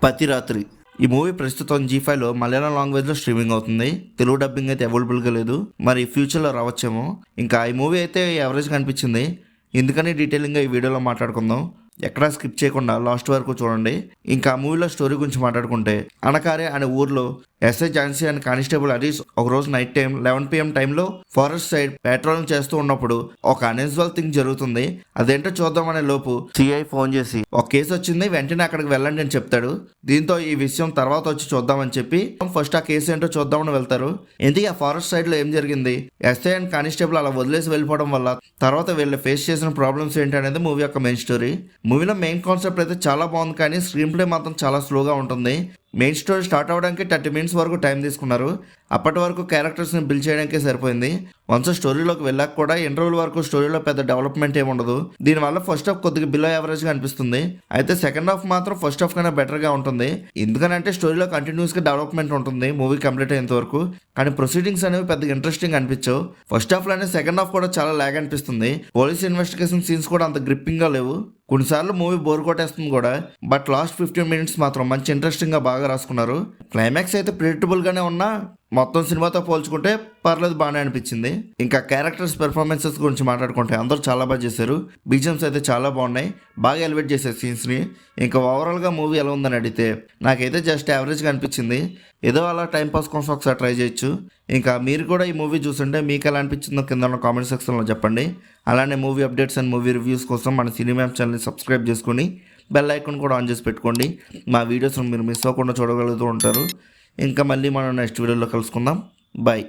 పతి రాత్రి ఈ మూవీ ప్రస్తుతం జీ5లో మలయాళం లాంగ్వేజ్లో స్ట్రీమింగ్ అవుతుంది. తెలుగు డబ్బింగ్ అయితే అవైలబుల్గా లేదు, మరి ఫ్యూచర్లో రావచ్చేమో. ఇంకా ఈ మూవీ అయితే యావరేజ్గా అనిపించింది. ఎందుకని డీటెయిలింగ్గా ఈ వీడియోలో మాట్లాడుకుందాం. ఎక్కడా స్కిప్ చేయకుండా లాస్ట్ వరకు చూడండి. ఇంకా ఆ మూవీలో స్టోరీ గురించి మాట్లాడుకుంటే, అనకారే అనే ఊర్లో SI Jhansi and constable Harish ఒకరోజు నైట్ టైం 11 PM టైంలో ఫారెస్ట్ సైడ్ పెట్రోలింగ్ చేస్తూ ఉన్నప్పుడు ఒక అన్యూజువల్ థింగ్ జరుగుతుంది. అదేంటో చూద్దామనే లోపు సిఐ ఫోన్ చేసి ఒక కేసు వచ్చింది, వెంటనే అక్కడికి వెళ్ళండి అని చెప్తాడు. దీంతో ఈ విషయం తర్వాత వచ్చి చూద్దామని చెప్పి ఫస్ట్ ఆ కేసు ఏంటో చూద్దామని వెళ్తారు. ఎందుకు ఆ ఫారెస్ట్ సైడ్ లో ఏం జరిగింది, ఎస్ఐ అండ్ కానిస్టేబుల్ అలా వదిలేసి వెళ్ళిపోవడం వల్ల తర్వాత వీళ్ళు ఫేస్ చేసిన ప్రాబ్లమ్స్ ఏంటి అనేది మూవీ యొక్క మెయిన్ స్టోరీ. మూవీలో మెయిన్ కాన్సెప్ట్ అయితే చాలా బాగుంది, కానీ స్క్రీన్ ప్లే మాత్రం చాలా స్లోగా ఉంటుంది. మెయిన్ స్టోరీ స్టార్ట్ అవ్వడానికి 30 minutes వరకు టైం తీసుకున్నారు. అప్పటి వరకు క్యారెక్టర్స్ని బిల్డ్ చేయడానికే సరిపోయింది. వన్స్ స్టోరీలోకి వెళ్ళాక కూడా ఇంటర్వ్యూల వరకు స్టోరీలో పెద్ద డెవలప్మెంట్ ఏమి ఉండదు. దీనివల్ల ఫస్ట్ హాఫ్ కొద్దిగా బిలో యావరేజ్గా అనిపిస్తుంది. అయితే సెకండ్ హాఫ్ మాత్రం ఫస్ట్ హాఫ్ కన్నా బెటర్గా ఉంటుంది. ఎందుకనంటే స్టోరీలో కంటిన్యూస్గా డెవలప్మెంట్ ఉంటుంది మూవీ కంప్లీట్ అయ్యేంత వరకు. కానీ ప్రొసీడింగ్స్ అనేవి పెద్ద ఇంట్రెస్టింగ్ అనిపించవు. ఫస్ట్ హాఫ్లోనే సెకండ్ హాఫ్ కూడా చాలా లాగ్ అనిపిస్తుంది. పోలీస్ ఇన్వెస్టిగేషన్ సీన్స్ కూడా అంత గ్రిప్పింగ్గా లేవు. కొన్నిసార్లు మూవీ బోర్ కొట్టేస్తుంది కూడా. బట్ లాస్ట్ 15 minutes మాత్రం మంచి ఇంట్రెస్టింగ్గా బాగా రాసుకున్నారు. క్లైమాక్స్ అయితే ప్రిడిక్టబుల్గానే ఉన్నా మొత్తం సినిమాతో పోల్చుకుంటే పర్లేదు, బాగానే అనిపించింది. ఇంకా క్యారెక్టర్స్ పెర్ఫార్మెన్సెస్ గురించి మాట్లాడుకుంటే అందరూ చాలా బాగా చేశారు. బీజిఎమ్స్ అయితే చాలా బాగున్నాయి, బాగా ఎలివేట్ చేశారు సీన్స్ని. ఇంకా ఓవరాల్గా మూవీ ఎలా ఉందని అడిగితే నాకైతే జస్ట్ యావరేజ్గా అనిపించింది. ఏదో అలా టైంపాస్ కోసం ఒకసారి ట్రై చేయొచ్చు. ఇంకా మీరు కూడా ఈ మూవీ చూస్తుంటే మీకు ఎలా అనిపించిందో కింద ఉన్న కామెంట్ సెక్షన్లో చెప్పండి. అలానే movie updates and movie reviews కోసం మన సినిమా ఛానల్ని సబ్స్క్రైబ్ చేసుకొని బెల్ ఐకాన్ కూడా ఆన్ చేసి పెట్టుకోండి. మా వీడియోస్ని మీరు మిస్ అవ్వకుండా చూడగలుగుతూ ఉంటారు. ఇంకా మళ్ళీ మనం నెక్స్ట్ వీడియోలో కలుసుకుందాం. బాయ్.